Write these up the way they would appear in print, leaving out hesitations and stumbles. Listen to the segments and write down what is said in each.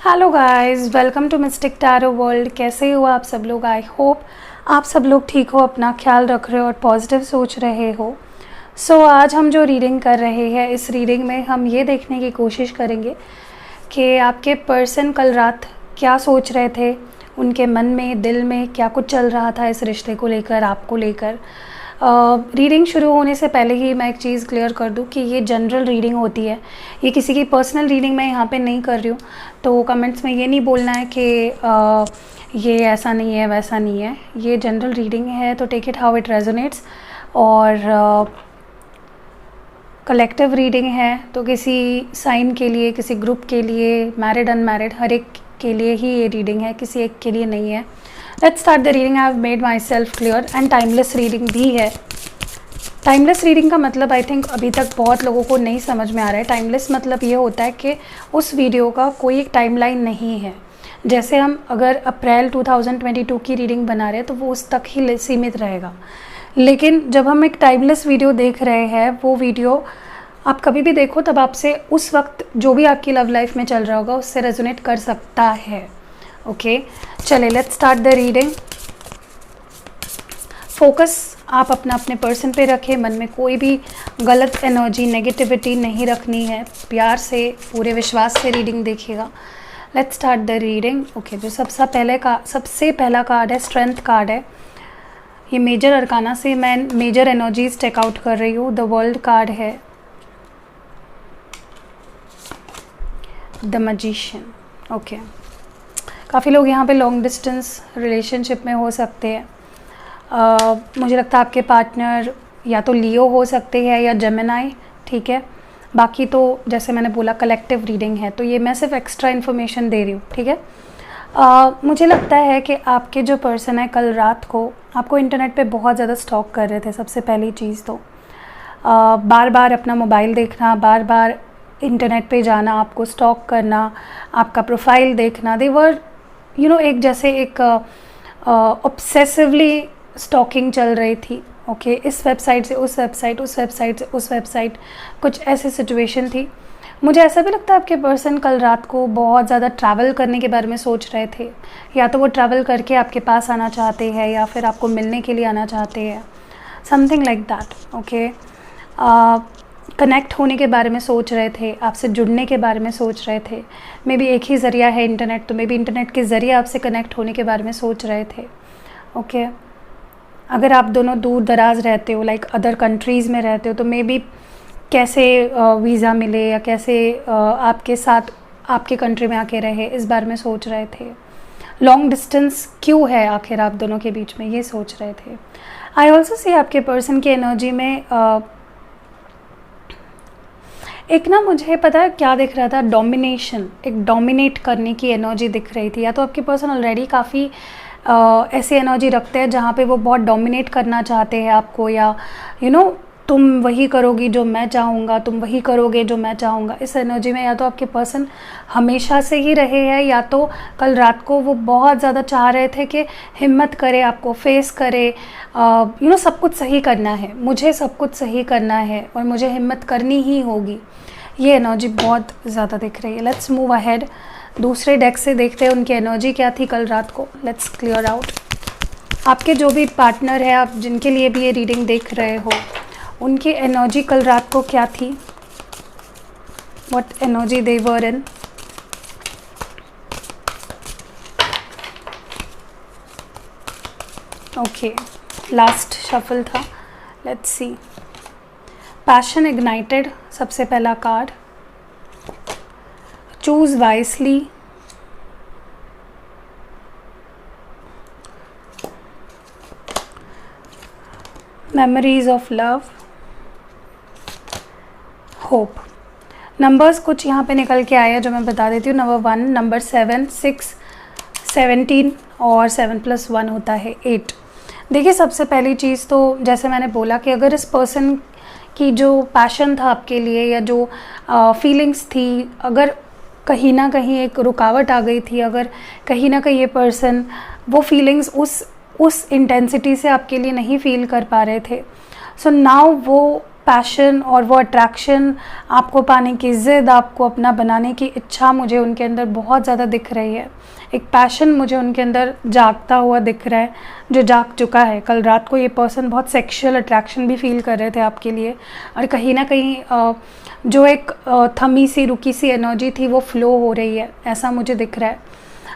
Hello guys, welcome to mystic tarot world. कैसे हो आप सब लोग? आई होप आप सब लोग ठीक हो, अपना ख्याल रख रहे हो और पॉजिटिव सोच रहे हो। आज हम जो रीडिंग कर रहे हैं, इस रीडिंग में हम ये देखने की कोशिश करेंगे कि आपके पर्सन कल रात क्या सोच रहे थे, उनके मन में, दिल में क्या कुछ चल रहा था इस रिश्ते को लेकर, आपको लेकर। रीडिंग शुरू होने से पहले ही मैं एक चीज़ क्लियर कर दूं कि ये जनरल रीडिंग होती है, ये किसी की पर्सनल रीडिंग मैं यहाँ पे नहीं कर रही हूँ। तो कमेंट्स में ये नहीं बोलना है कि ये ऐसा नहीं है, वैसा नहीं है। ये जनरल रीडिंग है, तो take it how it resonates. और कलेक्टिव रीडिंग है, तो किसी साइन के लिए, किसी ग्रुप के लिए, मैरिड अनमैरिड, हर एक के लिए ही ये रीडिंग है, किसी एक के लिए नहीं है। Let's start the reading. I have made my self clear. And timeless reading भी है। टाइमलेस रीडिंग का मतलब आई थिंक अभी तक बहुत लोगों को नहीं समझ में आ रहा है। टाइमलेस मतलब ये होता है कि उस वीडियो का कोई एक टाइमलाइन नहीं है। जैसे हम अगर अप्रैल 2022 की रीडिंग बना रहे हैं तो वो उस तक ही सीमित रहेगा। लेकिन जब हम एक टाइमलेस वीडियो देख रहे हैं, वो वीडियो आप कभी भी देखो तब आपसे उस वक्त जो भी आपकी लव लाइफ में चल रहा होगा उससे रेजोनेट कर सकता है। ओके, चले let's start the reading. Focus आप अपने पर्सन पे रखें। मन में कोई भी गलत एनर्जी, नेगेटिविटी नहीं रखनी है। प्यार से, पूरे विश्वास से रीडिंग देखिएगा। Let's start the reading. Okay, जो सबसे पहला कार्ड है, स्ट्रेंथ कार्ड है। ये मेजर अरकाना से मैं मेजर एनर्जीज टेक आउट कर रही हूँ। द वर्ल्ड कार्ड है, द मैजिशियन। ओके, काफ़ी लोग यहाँ पे लॉन्ग डिस्टेंस रिलेशनशिप में हो सकते हैं। मुझे लगता है आपके पार्टनर या तो लियो हो सकते हैं या जेमिनाई, ठीक है। बाकी तो जैसे मैंने बोला कलेक्टिव रीडिंग है, तो ये मैं सिर्फ एक्स्ट्रा इन्फॉर्मेशन दे रही हूँ, ठीक है। मुझे लगता है कि आपके जो पर्सन है कल रात को आपको इंटरनेट पे बहुत ज़्यादा स्टॉक कर रहे थे। सबसे पहली चीज़ तो बार बार अपना मोबाइल देखना, बार बार इंटरनेट पे जाना, आपको स्टॉक करना, आपका प्रोफाइल देखना। दे वर एक जैसे एक ऑब्सेसिवली स्टॉकिंग चल रही थी। ओके, इस वेबसाइट से उस वेबसाइट, उस वेबसाइट से उस वेबसाइट, कुछ ऐसी सिचुएशन थी। मुझे ऐसा भी लगता है आपके पर्सन कल रात को बहुत ज़्यादा ट्रैवल करने के बारे में सोच रहे थे। या तो वो ट्रैवल करके आपके पास आना चाहते हैं या फिर आपको मिलने के लिए आना चाहते हैं, something like that. Okay, connect होने के बारे में सोच रहे थे, आपसे जुड़ने के बारे में सोच रहे थे। मे बी एक ही ज़रिया है इंटरनेट, तो मे बी इंटरनेट के ज़रिए आपसे कनेक्ट होने के बारे में सोच रहे थे। ओके, अगर आप दोनों दूर दराज रहते हो, लाइक अदर कंट्रीज़ में रहते हो, तो मे बी कैसे वीज़ा मिले या कैसे आपके साथ आपके कंट्री में आके रहे, इस बारे में सोच रहे थे। लॉन्ग डिस्टेंस क्यों है आखिर आप दोनों के बीच में, ये सोच रहे थे। आई ऑल्सो सी आपके पर्सन की एनर्जी में एक ना, मुझे पता है क्या दिख रहा था, डोमिनेशन, एक डोमिनेट करने की एनर्जी दिख रही थी। या तो आपके पर्सन ऑलरेडी काफ़ी ऐसी एनर्जी रखते हैं जहाँ पे वो बहुत डोमिनेट करना चाहते हैं आपको, या तुम वही करोगी जो मैं चाहूँगा, तुम वही करोगे जो मैं चाहूँगा। इस एनर्जी में या तो आपके पर्सन हमेशा से ही रहे हैं, या तो कल रात को वो बहुत ज़्यादा चाह रहे थे कि हिम्मत करे, आपको फेस करे। सब कुछ सही करना है, मुझे सब कुछ सही करना है और मुझे हिम्मत करनी ही होगी। ये एनर्जी बहुत ज़्यादा दिख रही है। Let's move ahead. दूसरे डेक से देखते हैं उनकी एनर्जी क्या थी कल रात को। Let's clear out. आपके जो भी पार्टनर है, आप जिनके लिए भी ये रीडिंग देख रहे हो, उनकी एनर्जी कल रात को क्या थी, what energy they were in. Okay, last shuffle था। Let's see. पैशन इग्नाइटेड, सबसे पहला card. Choose wisely, memories of love, hope. Numbers कुछ यहाँ पे निकल के आए हैं जो मैं बता देती हूँ। नंबर 1, नंबर 7, 6, 17 और 7+1 होता है 8। देखिए, सबसे पहली चीज़ तो जैसे मैंने बोला कि अगर इस पर्सन की जो पैशन था आपके लिए या जो फीलिंग्स थी, अगर कहीं ना कहीं एक रुकावट आ गई थी, अगर कहीं ना कहीं ये पर्सन वो फीलिंग्स उस इंटेंसिटी से आपके लिए नहीं फील कर पा रहे थे, सो नाउ वो पैशन और वो अट्रैक्शन, आपको पाने की ज़िद, आपको अपना बनाने की इच्छा मुझे उनके अंदर बहुत ज़्यादा दिख रही है। एक पैशन मुझे उनके अंदर जागता हुआ दिख रहा है, जो जाग चुका है। कल रात को ये पर्सन बहुत सेक्सुअल अट्रैक्शन भी फील कर रहे थे आपके लिए, और कहीं ना कहीं जो एक थमी सी रुकी सी एनर्जी थी वो फ्लो हो रही है, ऐसा मुझे दिख रहा है।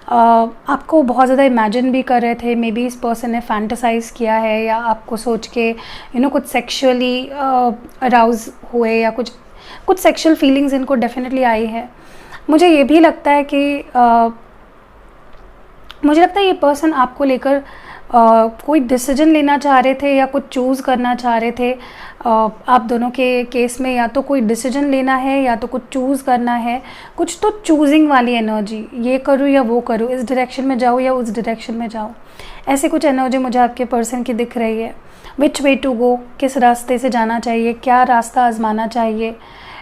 आपको बहुत ज़्यादा इमेजिन भी कर रहे थे, मे बी इस पर्सन ने फैंटेसाइज किया है, या आपको सोच के कुछ सेक्सुअली अराउज हुए, या कुछ सेक्सुअल फीलिंग्स इनको डेफिनेटली आई है। मुझे ये भी लगता है कि मुझे लगता है ये पर्सन आपको लेकर कोई डिसीजन लेना चाह रहे थे, या कुछ चूज़ करना चाह रहे थे। आप दोनों के केस में या तो कोई डिसीजन लेना है, या तो कुछ चूज़ करना है, कुछ तो चूजिंग वाली एनर्जी, ये करूँ या वो करूँ, इस डायरेक्शन में जाऊँ या उस डायरेक्शन में जाऊँ, ऐसे कुछ एनर्जी मुझे आपके पर्सन की दिख रही है। विच वे टू गो, किस रास्ते से जाना चाहिए, क्या रास्ता आजमाना चाहिए,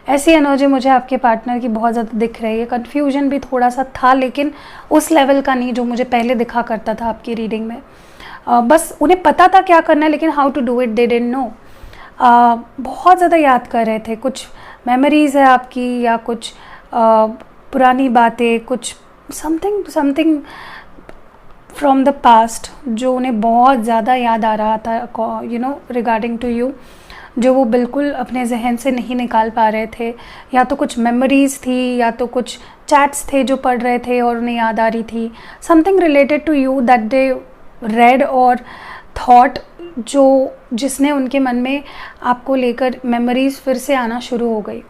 ऐसी एनर्जी मुझे आपके पार्टनर की बहुत ज़्यादा दिख रही है। कन्फ्यूजन भी थोड़ा सा था, लेकिन उस लेवल का नहीं जो मुझे पहले दिखा करता था आपकी रीडिंग में। बस उन्हें पता था क्या करना है, लेकिन how to do it they didn't know. बहुत ज़्यादा याद कर रहे थे, कुछ मेमोरीज़ है आपकी, या कुछ पुरानी बातें, कुछ समथिंग फ्रॉम द पास्ट जो उन्हें बहुत ज़्यादा याद आ रहा था, रिगार्डिंग टू यू, जो वो बिल्कुल अपने जहन से नहीं निकाल पा रहे थे। या तो कुछ मेमोरीज़ थी, या तो कुछ चैट्स थे जो पढ़ रहे थे और उन्हें याद आ रही थी। Something related to you that they read और थॉट, जिसने उनके मन में आपको लेकर मेमोरीज़ फिर से आना शुरू हो गई।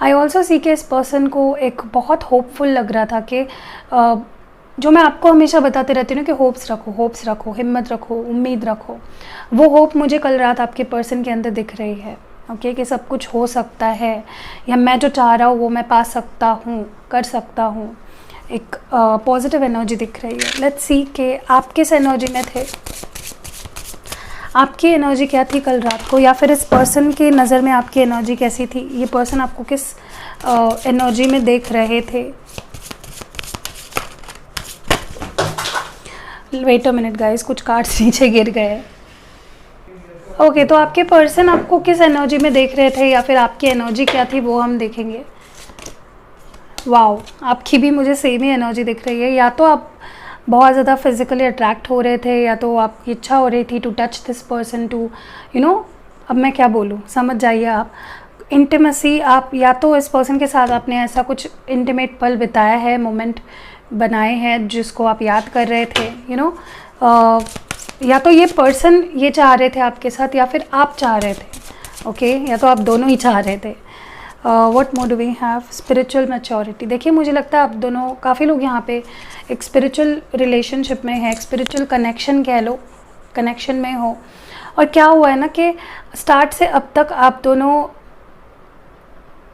आई ऑल्सो सी के इस पर्सन को एक बहुत होपफुल लग रहा था कि जो मैं आपको हमेशा बताते रहती हूँ कि होप्स रखो, हिम्मत रखो, उम्मीद रखो। वो होप मुझे कल रात आपके पर्सन के अंदर दिख रही है, ओके, कि सब कुछ हो सकता है, या मैं जो चाह रहा हूँ वो मैं पा सकता हूँ, कर सकता हूँ। एक पॉजिटिव एनर्जी दिख रही है। लेट्स सी कि आप किस एनर्जी में थे, आपकी एनर्जी क्या थी कल रात को, या फिर इस पर्सन की नज़र में आपकी एनर्जी कैसी थी। ये पर्सन आपको किस एनर्जी में देख रहे थे। वेट अ मिनट गाइस, कुछ कार्ड्स नीचे गिर गए। ओके, तो आपके पर्सन आपको किस एनर्जी में देख रहे थे, या फिर आपकी एनर्जी क्या थी वो हम देखेंगे। वाओ, आपकी भी मुझे सेम ही एनर्जी दिख रही है। या तो आप बहुत ज़्यादा फिजिकली अट्रैक्ट हो रहे थे, या तो आपकी इच्छा हो रही थी to touch this person, to अब मैं क्या बोलूँ, समझ जाइए आप। इंटीमेसी, आप या तो इस पर्सन के साथ आपने ऐसा कुछ इंटीमेट पल बिताया है, मोमेंट बनाए हैं जिसको आप याद कर रहे थे, या तो ये पर्सन ये चाह रहे थे आपके साथ, या फिर आप चाह रहे थे, ओके, या तो आप दोनों ही चाह रहे थे। What more do we have. Spiritual maturity. देखिए, मुझे लगता है आप दोनों, काफ़ी लोग यहाँ पे एक स्पिरिचुअल रिलेशनशिप में है, एक स्पिरिचुअल कनेक्शन कह लो, कनेक्शन में हो। और क्या हुआ है ना कि स्टार्ट से अब तक आप दोनों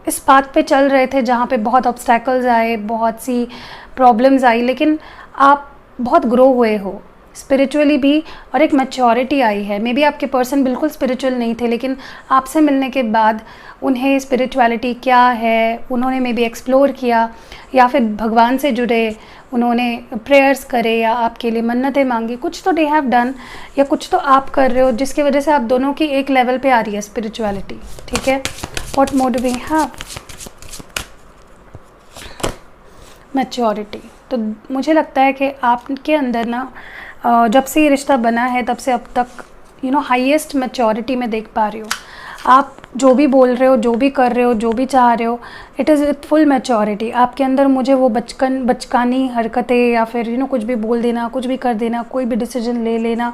इस बात पे चल रहे थे जहाँ पे बहुत ऑब्स्टैकल्स आए, बहुत सी प्रॉब्लम्स आई, लेकिन आप बहुत ग्रो हुए हो स्पिरिचुअली भी, और एक मैच्योरिटी आई है। मे बी आपके पर्सन बिल्कुल स्पिरिचुअल नहीं थे, लेकिन आपसे मिलने के बाद उन्हें स्पिरिचुअलिटी क्या है उन्होंने मे बी एक्सप्लोर किया, या फिर भगवान से जुड़े, उन्होंने प्रेयर्स करे, या आपके लिए मन्नतें मांगी। कुछ तो दे हैव डन, या कुछ तो आप कर रहे हो जिसकी वजह से आप दोनों की एक लेवल पे आ रही है स्पिरिचुअलिटी। ठीक है, what more do we have. Maturity. तो मुझे लगता है कि आपके अंदर ना जब से ये रिश्ता बना है तब से अब तक हाईएस्ट मैच्योरिटी में देख पा रही हो। आप जो भी बोल रहे हो, जो भी कर रहे हो, जो भी चाह रहे हो, it is with full maturity. आपके अंदर मुझे वो बचकानी हरकतें, या फिर कुछ भी बोल देना, कुछ भी कर देना, कोई भी डिसीजन ले लेना,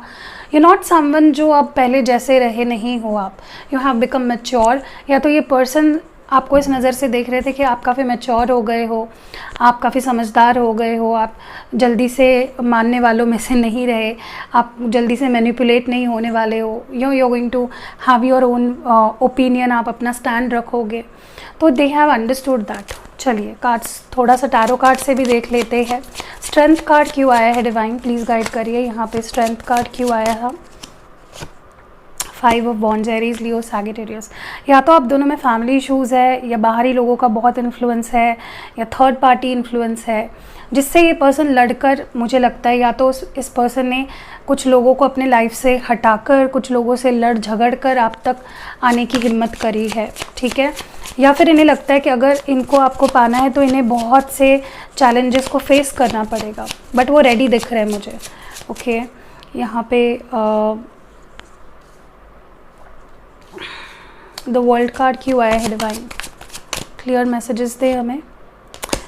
यू नॉट समवन जो आप पहले जैसे रहे नहीं हो। आप यू हैव बिकम मैच्योर। या तो ये पर्सन आपको इस नज़र से देख रहे थे कि आप काफ़ी मैच्योर हो गए हो, आप काफ़ी समझदार हो गए हो, आप जल्दी से मानने वालों में से नहीं रहे, आप जल्दी से मैनिपुलेट नहीं होने वाले हो। You going to have your own opinion, आप अपना स्टैंड रखोगे। तो दे हैव अंडरस्टूड दैट। चलिए, कार्ड्स थोड़ा सा टैरो कार्ड से भी देख लेते हैं। स्ट्रेंथ कार्ड क्यों आया है डिवाइन, प्लीज़ गाइड करिए। यहाँ पे स्ट्रेंथ कार्ड क्यों आया है। 5 of wands, Aries, Leo, Sagittarius. या तो आप दोनों में फैमिली इश्यूज़ है, या बाहरी लोगों का बहुत इन्फ्लुएंस है, या थर्ड पार्टी इन्फ्लुएंस है जिससे ये पर्सन लड़कर, मुझे लगता है या तो इस पर्सन ने कुछ लोगों को अपने लाइफ से हटाकर, कुछ लोगों से लड़ झगड़ कर आप तक आने की हिम्मत करी है, ठीक है। या फिर इन्हें लगता है कि अगर इनको आपको पाना है तो इन्हें बहुत से चैलेंजेस को फेस करना पड़ेगा, बट वो रेडी दिख रहे हैं मुझे, ओके। यहाँ पे द वर्ल्ड कार्ड क्यों आया है डिवाइन? क्लियर मैसेजेस दे हमें।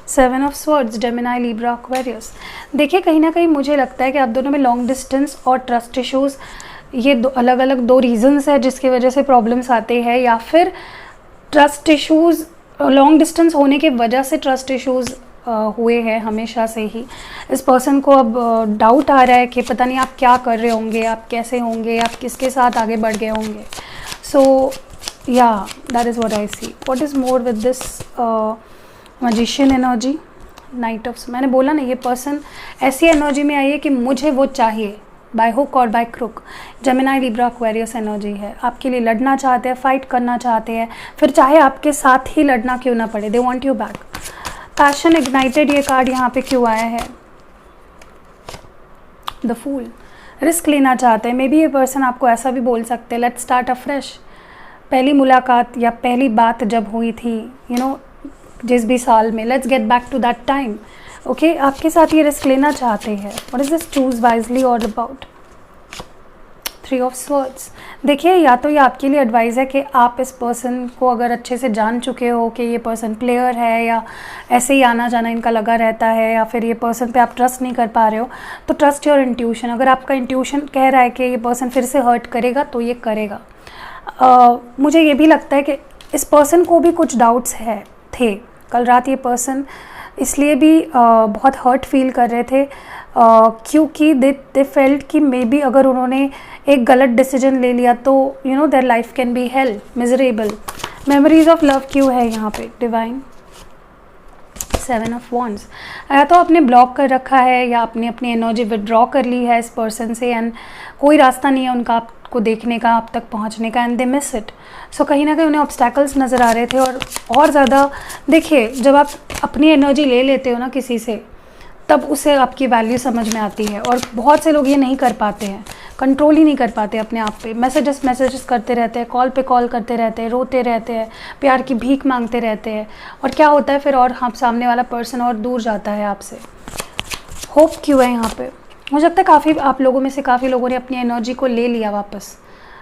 7 of swords, Gemini, Libra, Aquarius. देखिए कहीं ना कहीं मुझे लगता है कि आप दोनों में लॉन्ग डिस्टेंस और ट्रस्ट इश्यूज़, ये अलग अलग दो रीजंस है जिसकी वजह से प्रॉब्लम्स आते हैं, या फिर ट्रस्ट इश्यूज़, लॉन्ग डिस्टेंस होने की वजह से ट्रस्ट इश्यूज़ हुए हैं हमेशा से ही। इस पर्सन को अब डाउट आ रहा है कि पता नहीं आप क्या कर रहे होंगे, आप कैसे होंगे, आप किसके साथ आगे बढ़ गए होंगे। सो या that is what I see. What is more with this magician energy, knight of, मैंने बोला ना ये पर्सन ऐसी एनर्जी में आई है कि मुझे वो चाहिए, बाय हुक और by crook. Gemini, Libra, Aquarius energy है, आपके लिए लड़ना चाहते हैं, फाइट करना चाहते हैं, फिर चाहे आपके साथ ही लड़ना क्यों ना पड़े, they want you back. Passion ignited, ये कार्ड यहाँ पे क्यों आया है? द फूल, रिस्क लेना चाहते हैं। मे बी ये पर्सन आपको ऐसा भी बोल सकते हैं, लेट्स स्टार्ट अफ्रेश। पहली मुलाकात या पहली बात जब हुई थी, यू नो, जिस भी साल में, let's get back to that time, okay. आपके साथ ये रिस्क लेना चाहते हैं। What is this? Choose wisely all about 3 of swords. देखिए या तो ये आपके लिए एडवाइस है कि आप इस पर्सन को अगर अच्छे से जान चुके हो कि ये पर्सन प्लेयर है, या ऐसे ही आना जाना इनका लगा रहता है, या फिर ये पर्सन पे आप ट्रस्ट नहीं कर पा रहे हो, तो ट्रस्ट योर इंट्यूशन। अगर आपका इंट्यूशन कह रहा है कि ये पर्सन फिर से हर्ट करेगा तो ये करेगा। मुझे ये भी लगता है कि इस पर्सन को भी कुछ डाउट्स थे कल रात। ये पर्सन इसलिए भी बहुत हर्ट फील कर रहे थे क्योंकि दे फेल्ट कि मे बी अगर उन्होंने एक गलत डिसीजन ले लिया तो you know their life can be hello miserable. Memories of love क्यों है यहाँ पे डिवाइन? 7 of wands. या तो आपने ब्लॉक कर रखा है या आपने अपनी एनर्जी विदड्रॉ कर ली है इस पर्सन से, एंड कोई रास्ता नहीं है उनका आपको देखने का, आप तक पहुंचने का, एंड दे मिस इट। सो कहीं ना कहीं उन्हें ऑब्स्टैकल्स नज़र आ रहे थे। और ज़्यादा देखिए, जब आप अपनी एनर्जी ले लेते हो ना किसी से, तब उसे आपकी वैल्यू समझ में आती है। और बहुत से लोग ये नहीं कर पाते हैं, कंट्रोल ही नहीं कर पाते अपने आप पे। मैसेजेस करते रहते हैं, कॉल पे कॉल करते रहते हैं, रोते रहते हैं, प्यार की भीख मांगते रहते हैं, और क्या होता है फिर, और हम सामने वाला पर्सन और दूर जाता है आपसे। होप क्यों है यहाँ पे? मुझे लगता है काफ़ी आप लोगों में से काफ़ी लोगों ने अपनी एनर्जी को ले लिया वापस।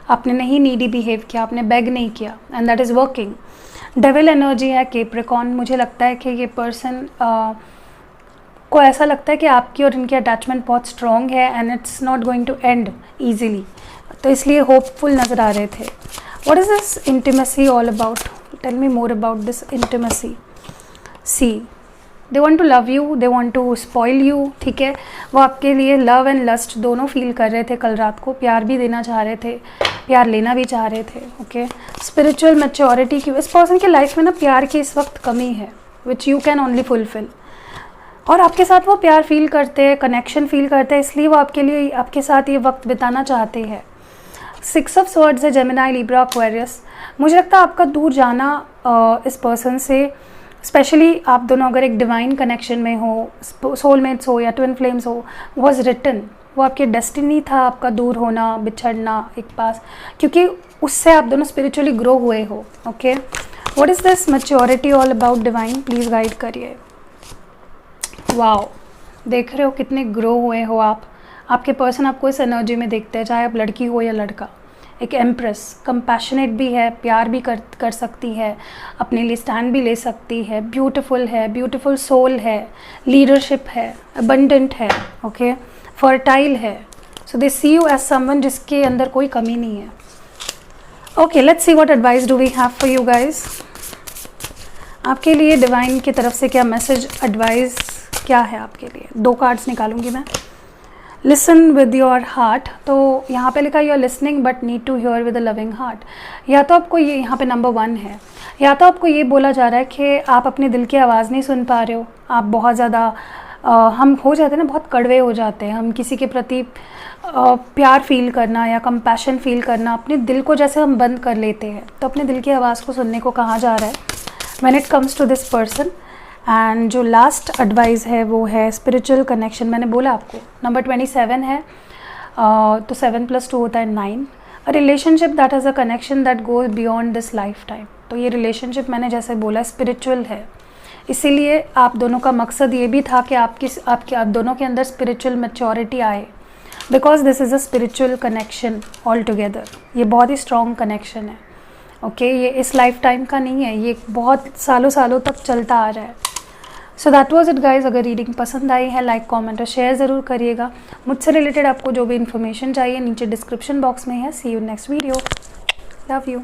आपने नहीं नीडी बिहेव किया, आपने बेग नहीं किया, and that is working. Devil energy है कैप्रिकॉर्न। मुझे लगता है कि ये पर्सन को ऐसा लगता है कि आपकी और इनकी अटैचमेंट बहुत स्ट्रॉन्ग है, and it's not going to end easily, तो इसलिए होपफुल नज़र आ रहे थे। What is this intimacy all about? Tell me more about this intimacy. See, they want to love you, they want to spoil you, ठीक है। वो आपके लिए लव एंड लस्ट दोनों फील कर रहे थे कल रात को। प्यार भी देना चाह रहे थे, प्यार लेना भी चाह रहे थे, ओके। स्पिरिचुअल मैच्योरिटी की इस पर्सन की लाइफ में ना प्यार की इस वक्त कमी है, which you can only fulfil. और आपके साथ वो प्यार फील करते हैं, कनेक्शन फील करते हैं, इसलिए वो आपके लिए, आपके साथ ये वक्त बिताना चाहते हैं। 6 ऑफ स्वॉर्ड्स है, जेमिनी, लिब्रा, एक्वेरियस। मुझे लगता है आपका दूर जाना इस पर्सन से, स्पेशली आप दोनों अगर एक डिवाइन कनेक्शन में हो, सोलमेट्स हो या ट्विन फ्लेम्स हो, वॉज रिटन। वो आपकी डेस्टिनी था, आपका दूर होना, बिछड़ना एक पास, क्योंकि उससे आप दोनों स्पिरिचुअली ग्रो हुए हो, okay. What is this maturity all about divine? Please guide करिए। वाओ, देख रहे हो कितने ग्रो हुए हो आप। आपके पर्सन आपको इस एनर्जी में देखते हैं, चाहे आप लड़की हो या लड़का। एक एम्प्रेस, कंपैशनेट भी है, प्यार भी कर सकती है, अपने लिए स्टैंड भी ले सकती है, ब्यूटीफुल है, ब्यूटीफुल सोल है, लीडरशिप है, अबंडेंट है, ओके, फर्टाइल है। So they see you as someone जिसके अंदर कोई कमी नहीं है। Okay, let's see what advice do we have for you guys. आपके लिए डिवाइन की तरफ से क्या मैसेज, एडवाइस क्या है आपके लिए? 2 कार्ड्स निकालूंगी मैं। लिसन विद योर हार्ट, तो यहाँ पे लिखा you are listening but need to hear with a loving heart. या तो आपको ये यहाँ पे नंबर 1 है, या तो आपको ये बोला जा रहा है कि आप अपने दिल की आवाज़ नहीं सुन पा रहे हो। आप बहुत ज़्यादा हम हो जाते हैं ना, बहुत कड़वे हो जाते हैं। हम किसी के प्रति प्यार फील करना या कंपैशन फील करना, अपने दिल को जैसे हम बंद कर लेते हैं। तो अपने दिल की आवाज़ को सुनने को कहा जा रहा है when it comes to this person. And जो लास्ट एडवाइस है वो है स्पिरिचुअल कनेक्शन। मैंने बोला आपको नंबर 27 है, तो 7 + 2 होता है 9। A relationship that has a connection that goes beyond this life time. तो ये रिलेशनशिप मैंने जैसे बोला स्पिरिचुअल है, इसीलिए आप दोनों का मकसद ये भी था कि आप दोनों के अंदर स्पिरिचुअल मैच्योरिटी आए, because this is a spiritual connection all together. ये बहुत ही स्ट्रॉन्ग कनेक्शन है, ओके ये इस लाइफ टाइम का नहीं है, ये बहुत सालों सालों तक चलता आ रहा है। So that was it guys. अगर रीडिंग पसंद आई है लाइक कमेंट और शेयर ज़रूर करिएगा। मुझसे रिलेटेड आपको जो भी इन्फॉर्मेशन चाहिए नीचे डिस्क्रिप्शन बॉक्स में है। See you next video. Love you.